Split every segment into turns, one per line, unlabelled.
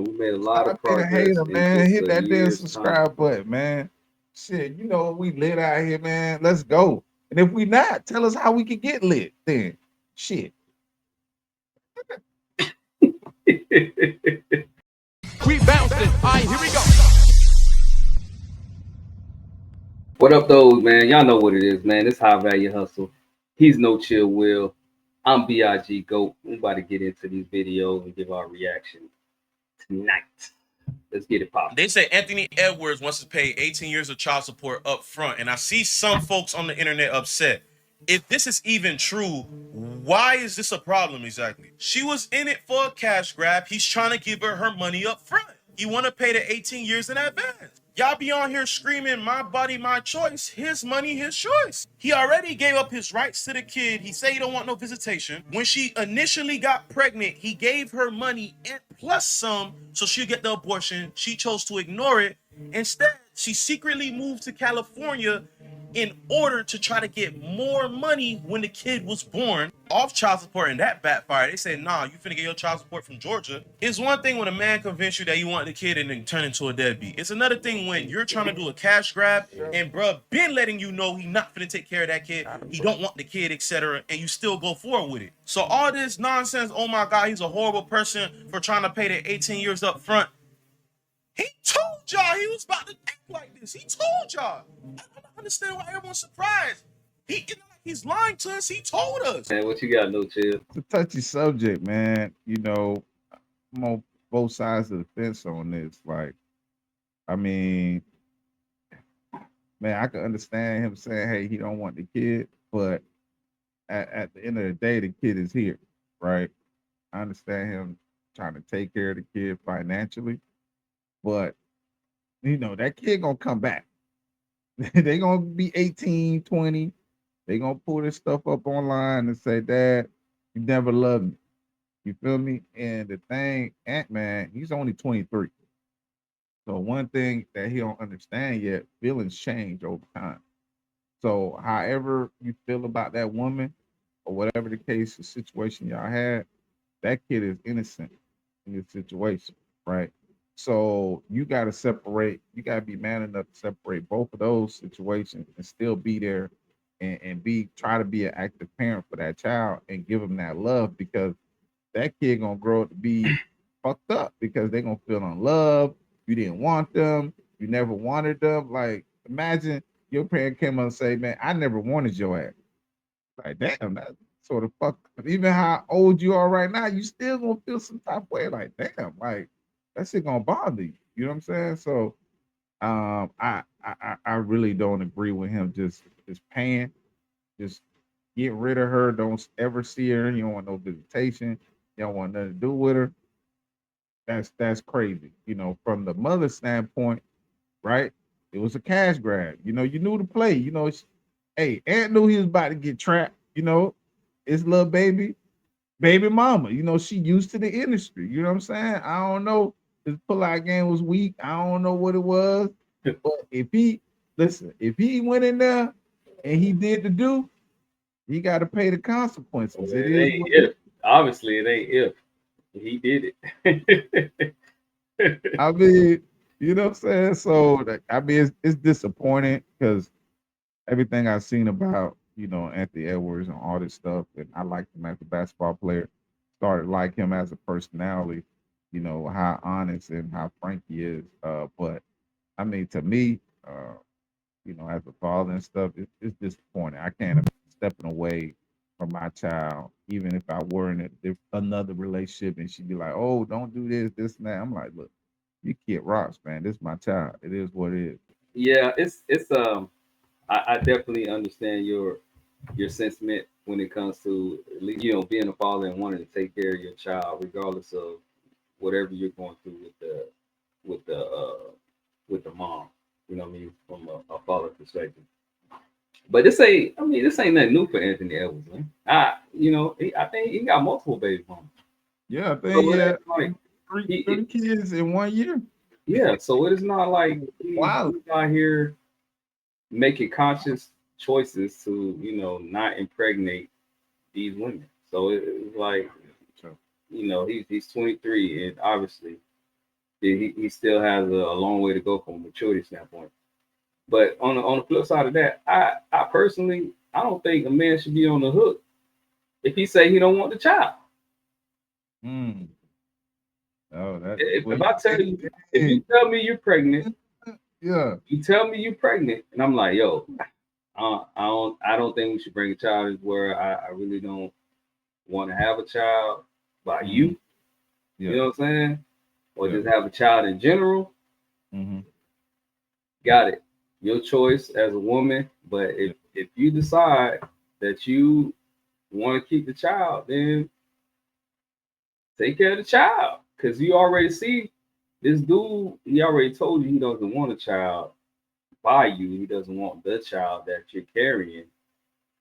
We made a lot of
Stop being a
progress
hater,
in
man.
just
Hit
a
that damn
year's time.
subscribe button, man. Shit, you know we lit out here, man. Let's go. And if we not, tell us how we can get lit. Then, shit.
We bouncing. All right, here we go.
What up, though, man? Y'all know what it is, man. It's high value hustle. He's no chill will. I'm Big Goat. We about to get into these videos and give our reaction tonight. Let's get it poppin'.
They say Anthony Edwards wants to pay 18 years of child support up front, and I see some folks on the internet upset. If this is even true, why is this a problem exactly? She was in it for a cash grab. He's trying to give her money up front. He want to pay the 18 years in advance. Y'all be on here screaming, my body, my choice, his money, his choice. He already gave up his rights to the kid. He said he don't want no visitation. When she initially got pregnant, he gave her money and plus some so she'll get the abortion. She chose to ignore it. Instead, she secretly moved to California in order to try to get more money when the kid was born off child support, and that backfired. They said, nah, you finna get your child support from Georgia. It's one thing when a man convinces you that you want the kid and then turn into a deadbeat. It's another thing when you're trying to do a cash grab and bruh been letting you know he not finna take care of that kid, he don't want the kid, etc., and you still go forward with it. So all this nonsense, oh my God, he's a horrible person for trying to pay the 18 years up front. He told y'all he was about to act like this. He told y'all. I don't understand why everyone's surprised. He's lying to us. He told us.
Man, what you got, no chill?
It's a touchy subject, man. You know, I'm on both sides of the fence on this. Like, I mean, man, I can understand him saying, "Hey, he don't want the kid," but at the end of the day, the kid is here, right? I understand him trying to take care of the kid financially, but you know that kid gonna come back. They gonna be 18, 20. They gonna pull this stuff up online and say, "Dad, you never loved me." You feel me? And the thing, Ant Man, he's only 23. So one thing that he don't understand yet, feelings change over time. So however you feel about that woman, or whatever the case, the situation y'all had, that kid is innocent in this situation, right? So you got to separate. You got to be man enough to separate both of those situations and still be there and be try to be an active parent for that child and give them that love because that kid gonna grow up to be fucked up because they gonna feel unloved. You didn't want them. You never wanted them. Like imagine your parent came up and say, "Man, I never wanted your ass." Like damn, that sort of fucked up. Even how old you are right now, you still gonna feel some type of way. Like damn, like that shit gonna bother you. You know what I'm saying? So I really don't agree with him just paying, just get rid of her. Don't ever see her. You don't want no visitation. You don't want nothing to do with her. That's crazy. You know, from the mother's standpoint, right? It was a cash grab. You know, you knew the play. You know, hey, Aunt knew he was about to get trapped. You know, his little baby mama. You know, she used to the industry. You know what I'm saying? I don't know. His pull-out game was weak. I don't know what it was. But if he listen, if he went in there and he did the do, he got to pay the consequences. It
It
is
ain't
what it is.
if. Obviously, it ain't if. He did it.
I mean, you know what I'm saying? So like, I mean, it's disappointing because everything I've seen about Anthony Edwards and all this stuff, and I liked him as a basketball player. Started like him as a personality. You know how honest and how frank he is. But I mean, to me, as a father and stuff, it's disappointing. I can't imagine stepping away from my child, even if I were in another relationship, and she'd be like, "Oh, don't do this, this, and that." I'm like, "Look, you kid rocks, man. This is my child. It is what it is."
Yeah, it's. I definitely understand your sentiment when it comes to at least being a father and wanting to take care of your child, regardless of whatever you're going through with the with the mom. You know what I mean, from a father perspective. But this ain't nothing new for Anthony Edwards, man. I think he got multiple baby mamas.
Yeah, I think
So
he
it
had
ain't like
three kids in 1 year.
yeah. So it is not like
Wow.
he's out here making conscious choices to not impregnate these women. So it's like he's 23 and obviously he still has a long way to go from a maturity standpoint. But on the flip side of that, I personally I don't think a man should be on the hook if he say he don't want the child.
Mm. Oh, that
If I tell you, if you tell me you're pregnant,
yeah.
you tell me you're pregnant, and I'm like, yo, I don't think we should bring a child. Is where I really don't want to have a child by you.
Yeah.
You know what I'm saying? Or
Yeah.
just have a child in general.
Mm-hmm.
Got it. Your choice as a woman. But if you decide that you want to keep the child, then take care of the child. Cause you already see this dude, he already told you he doesn't want a child by you. He doesn't want the child that you're carrying.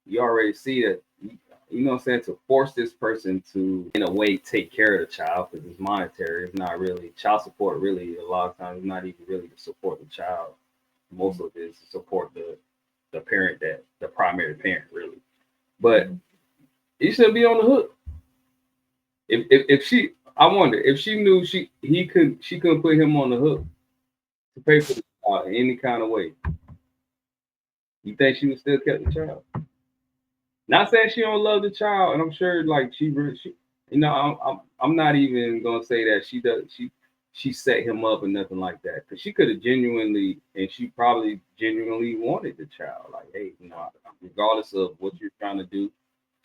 You already see that, you know what I'm saying, to force this person to, in a way, take care of the child because it's monetary. It's not really child support, really, a lot of times, it's not even really to support the child. Most of it is to support the parent, that the primary parent, really. But he shouldn't be on the hook. If she, I wonder if she knew she couldn't put him on the hook to pay for the child in any kind of way. You think she would still kept the child? Not saying she don't love the child, and I'm sure like she you know, I'm not even gonna say that she does she set him up or nothing like that, because she could have genuinely, and she probably genuinely wanted the child. Like, hey, you know, regardless of what you're trying to do,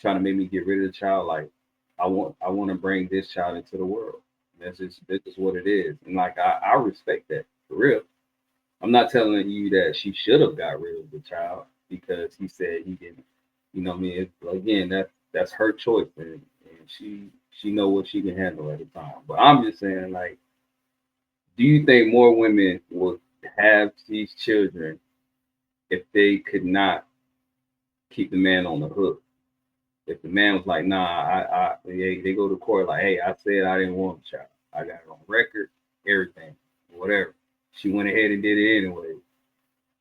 trying to make me get rid of the child, like I want to bring this child into the world. That's just what it is, and like I respect that for real. I'm not telling you that she should have got rid of the child because he said he didn't. You know what I mean? Again, that's her choice, and she know what she can handle at the time. But I'm just saying, like, do you think more women would have these children if they could not keep the man on the hook? If the man was like, nah, they go to court like, hey, I said I didn't want a child. I got it on record, everything, whatever. She went ahead and did it anyway.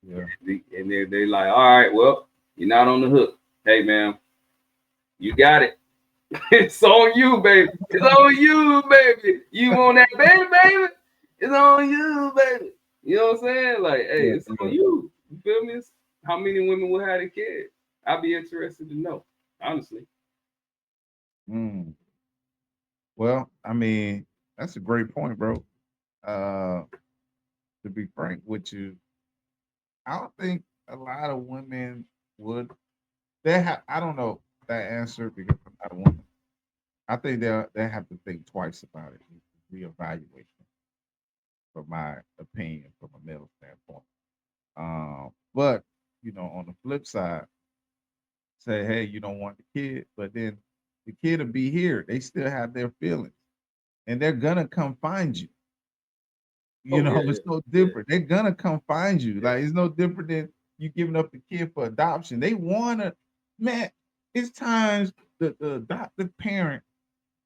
Yeah.
And they're like, all right, well, you're not on the hook. Hey, man, you got it. It's on you, baby. It's on you, baby. You want that baby, baby? It's on you, baby. You know what I'm saying? Like, hey,
Yeah.
it's on you. You feel me? How many women will have a kid? I'd be interested to know, honestly.
Mm. Well, I mean, that's a great point, bro. Uh, to be frank with you, I don't think a lot of women would. They have. I don't know that answer because I'm not a woman. I think they have to think twice about it, reevaluate, from my opinion, from a male standpoint. But on the flip side, say, hey, you don't want the kid, but then the kid will be here. They still have their feelings, and they're gonna come find you.
Oh yeah,
It's no
yeah,
different. They're gonna come find you.
yeah.
Like, it's no different than you giving up the kid for adoption. They wanna, man. It's times the adoptive parent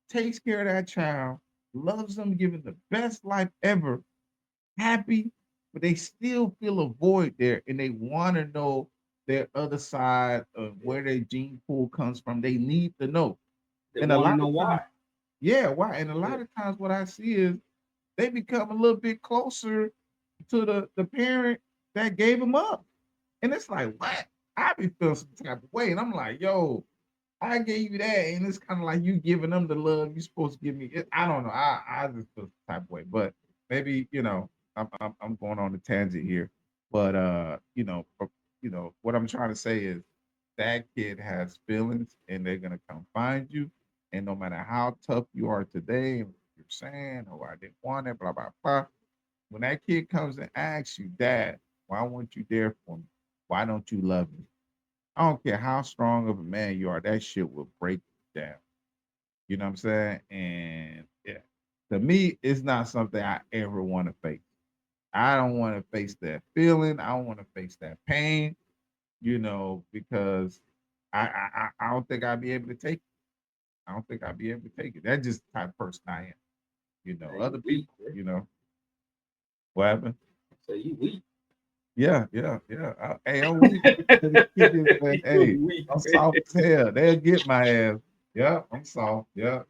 takes care of that child, loves them, giving the best life ever, happy, but they still feel a void there, and they want to know their other side of where their gene pool comes from. They need to know,
They
and a
want to
lot
know
of times,
why.
yeah, why? And a
Yeah.
lot of times, what I see is they become a little bit closer to the parent that gave them up, and it's like, what? I be feeling some type of way, and I'm like, yo, I gave you that, and it's kind of like you giving them the love you're supposed to give me. I don't know. I just feel some type of way, but maybe I'm going on a tangent here, but what I'm trying to say is that kid has feelings, and they're gonna come find you, and no matter how tough you are today, and you're saying, "Oh, I didn't want it," blah blah blah. When that kid comes and asks you, "Dad, why weren't you there for me? Why don't you love me?" I don't care how strong of a man you are, that shit will break you down. You know what I'm saying? And yeah, to me, it's not something I ever want to face. I don't want to face that feeling. I don't want to face that pain, because I don't think I'd be able to take it. I don't think I'd be able to take it. That's just the type of person I am.
Hey,
Other
you weak,
people,
bro.
what happened?
So you weak.
Yeah, yeah, yeah. Hey, I'm weak to the kiddies, but hey,
You weak,
I'm
man.
soft as hell. They'll get my ass. Yeah, I'm soft. Yeah.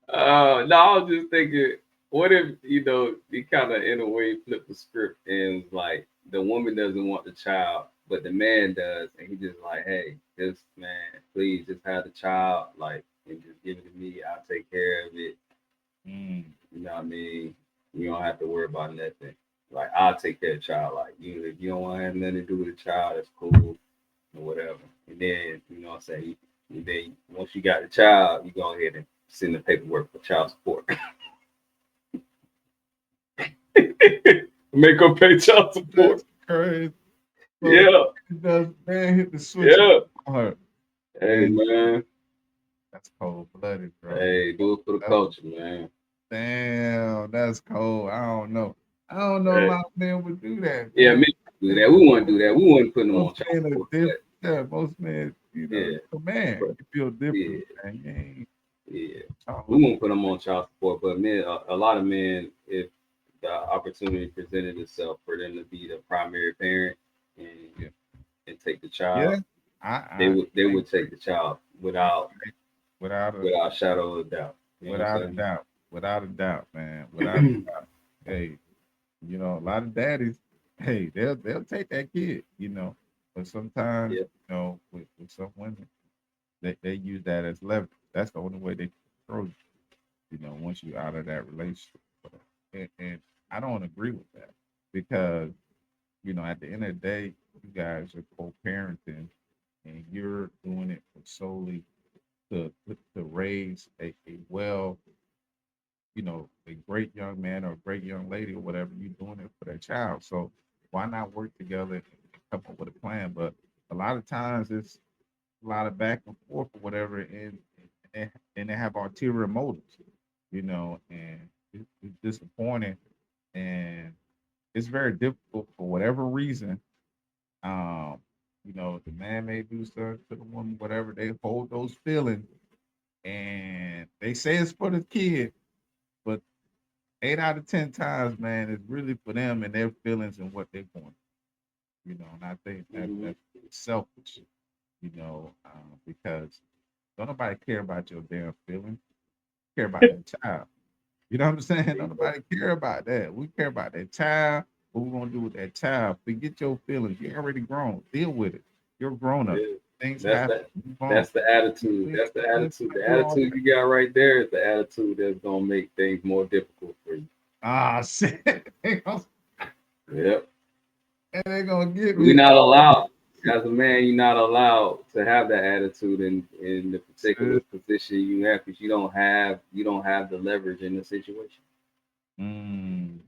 No, I was just thinking. what if you kind of in a way flip the script and like the woman doesn't want the child, but the man does, and he just like, hey, just man, please just have the child, like, and just give it to me. I'll take care of it.
Mm.
You know what I mean? You don't have to worry about nothing. Like I'll take care of the child. Like if you don't want to have nothing to do with the child, that's cool or whatever. And then what I'm saying. And then once you got the child, you go ahead and send the paperwork for child support. Make her pay child support.
That's crazy. So
Yeah,
it does, man, hit the switch
yeah.
on her.
Hey
Man,
man.
that's cold blooded, bro.
Hey, do it for the
That's,
culture, man.
damn, that's cold. I don't know. I don't know a
Hey,
lot of men would do that,
yeah,
man.
me do that. We wouldn't do that. We wouldn't put them on
Most
child
men are
support.
different.
But
Yeah, most men,
yeah,
a man,
but
you feel
yeah,
different, man. You ain't
yeah. We
talking.
won't put them on child support. But men, a lot of men, if the opportunity presented itself for them to be the primary parent and
Yeah,
and take the
yeah.
child,
I
they
I
would take the child
I
without
without a
without a shadow of a doubt. You know what
without a
I'm
doubt, without a doubt, man, without
saying?
a doubt. Hey, a lot of daddies, hey, they'll take that kid, but sometimes,
Yeah.
with some women, they use that as leverage. That's the only way they control you. Once you're out of that relationship. And I don't agree with that because, at the end of the day, you guys are co-parenting and you're doing it for solely to raise a well, a great young man or a great young lady or whatever. You're doing it for that child. So why not work together and come up with a plan? But a lot of times it's a lot of back and forth or whatever, and they have ulterior motives, and it's disappointing, and it's very difficult for whatever reason. Um, the man may do something to the woman, whatever. They hold those feelings, and they say it's for the kid, but 8 out of 10 times, man, it's really for them and their feelings and what they're going. And I think that
Hmm.
that's selfish, because don't nobody care about your damn feelings. Care about that child. You know what I'm saying? Don't nobody care about that. We care about that child. What we're gonna do with that child. Forget your feelings. You're already grown. Deal with it. You're grown up.
Yeah.
Things
That's
happen.
that.
Move on.
That's the attitude.
We
That's the
ain't
attitude.
gotta
The
do all
attitude
that.
you got right there is the attitude that's gonna make things more difficult for you.
Ah, shit. And
Yep.
they gonna get
We're
me.
not
Oh,
allowed. As a man, you're not allowed to have that attitude in the particular
shit.
position you have because you don't have the leverage in the situation.
Mm,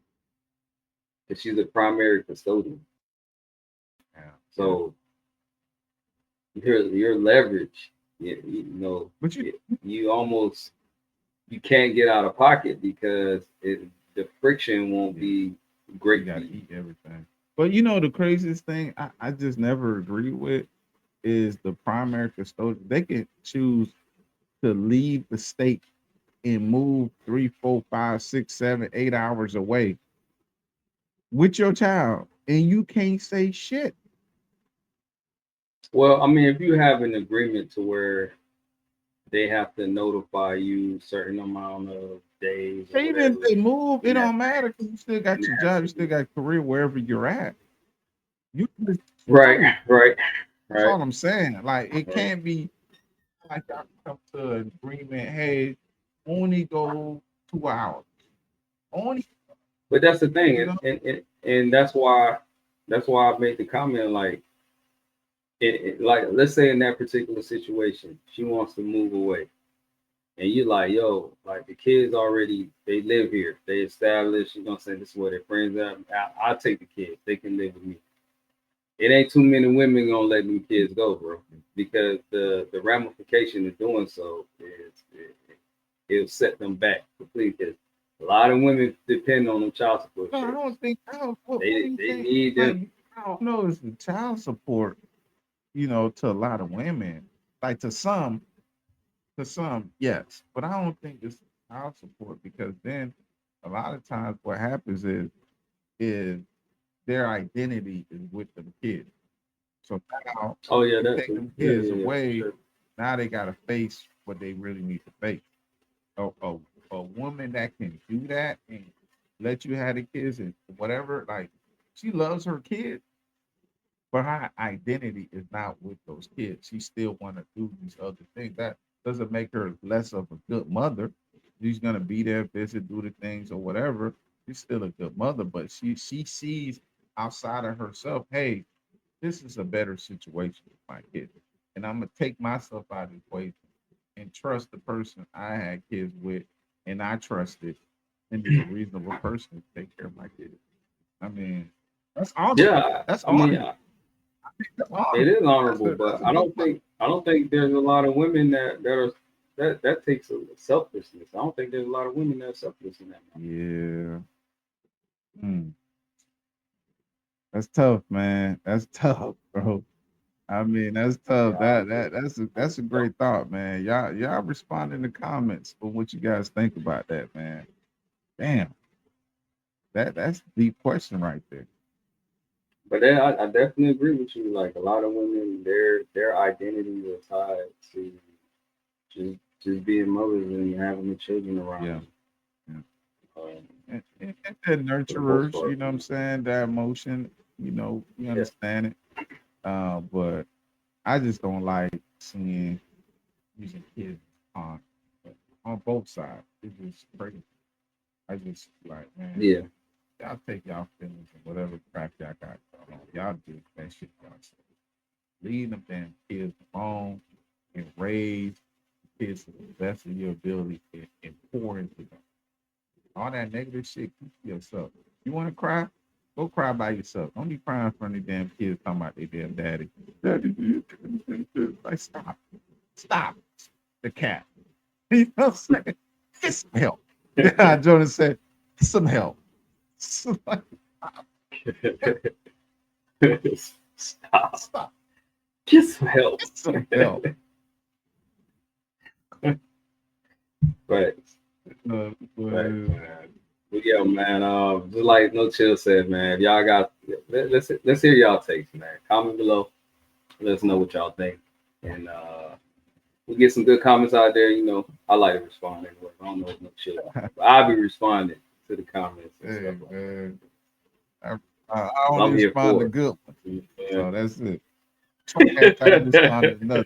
Because she's a primary custodian.
yeah, yeah.
So your leverage,
But you
you almost you can't get out of pocket because the friction won't
yeah,
be
you
great for
gotta
you.
eat everything. But the craziest thing I just never agree with is the primary custodian. They can choose to leave the state and move 3, 4, 5, 6, 7, 8 hours away with your child, and you can't say shit.
Well, I mean, if you have an agreement to where they have to notify you certain amount of days or
Even if
whatever,
they move, it
and that
don't matter because you still
and
got
it
your
has
job,
to
you still
be
got a career wherever you're at. You can just
right,
move.
right,
That's
right,
all I'm saying. Like it
right.
can't be like y'all come to an agreement. Hey, only go 2 hours. Only,
But that's the thing,
you
and
know.
and that's why I made the comment like like let's say in that particular situation, she wants to move away. And you like, yo, like the kids already they live here, they established. You know, what I'm saying this is where their friends are. I'll take the kids; they can live with me. It ain't too many women gonna let them kids go, bro, because the ramification of doing so is it'll set them back completely. 'Cause a lot of women depend on them child support
No, I
checks.
don't think. I don't. What do
They
you
they
think?
need them.
Like, I don't know. It's the child support. To a lot of women, like to some, yes, but I don't think it's child support because then a lot of times what happens is their identity is with them kids. So now
Oh yeah,
you
that
take
too.
them
Yeah,
kids
yeah, yeah, for
away.
sure.
Now they got to face what they really need to face. Oh, a woman that can do that and let you have the kids and whatever, like she loves her kids, but her identity is not with those kids. She still want to do these other things. That doesn't make her less of a good mother. She's gonna be there, visit, do the things or whatever. She's still a good mother, but she sees outside of herself, hey, this is a better situation with my kid. And I'm gonna take myself out of the equation and trust the person I had kids with, and I trusted, and is a reasonable person to take care of my kids. I mean, that's honorable.
Yeah,
That's
I mean,
honorable. That's
it
honorable.
is honorable,
That's
but
a good one.
I don't think there's a lot of women that takes a selflessness. I don't think there's a lot of women that are selfless in that matter.
Yeah. Hmm. That's tough, man. That's tough, bro. I mean, that's tough.
Yeah, I
That's a great thought, man. Y'all respond in the comments for what you guys think about that, man. Damn, that's a deep question right there.
But then I definitely agree with you. Like a lot of women, their identities are tied to just being mothers and having the children around
Yeah,
them.
yeah.
Um,
And they're
for the most
nurturers, you
part,
know what I'm saying? That emotion, we
yeah,
understand it. But I just don't like seeing using kids on on both sides. It's just crazy. I just like, man,
yeah,
y'all take y'all feelings and whatever crap y'all got going on. Y'all do that shit y'all say. Leave them damn kids alone and raise kids to the best of your ability and pour into them. All that negative shit, keep to yourself. You want to cry? Go cry by yourself. Don't be crying in front of the damn kids talking about their damn daddy. Like, stop. The cat. You know what I'm saying? Get some help. Yeah, Jonas said, get some help. Like,
stop,
stop.
get some help.
Get some help.
Right,
Uh,
right,
uh,
man. But yeah, man. Just like No Chill said, man. If y'all got, let's hear y'all takes, man. Comment below. Let us know what y'all think, and we get some good comments out there. I like to respond anyway. I don't know if No Chill, but I'll be responding to the comments and stuff
hey,
like
man. I, I
that.
only
I'm here
respond to
for
good ones.
it.
So that's it. Trash, I ain't responding to nothing.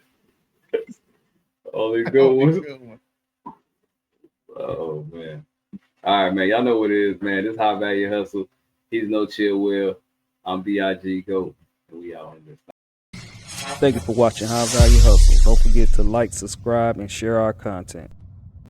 Only good
Only
ones.
good one.
Oh man. All right, man. Y'all know what it is, man. This high value hustle. He's No Chill Will. I'm BIG Go. And we out on this.
Thank you for watching High Value Hustle. Don't forget to like, subscribe, and share our content.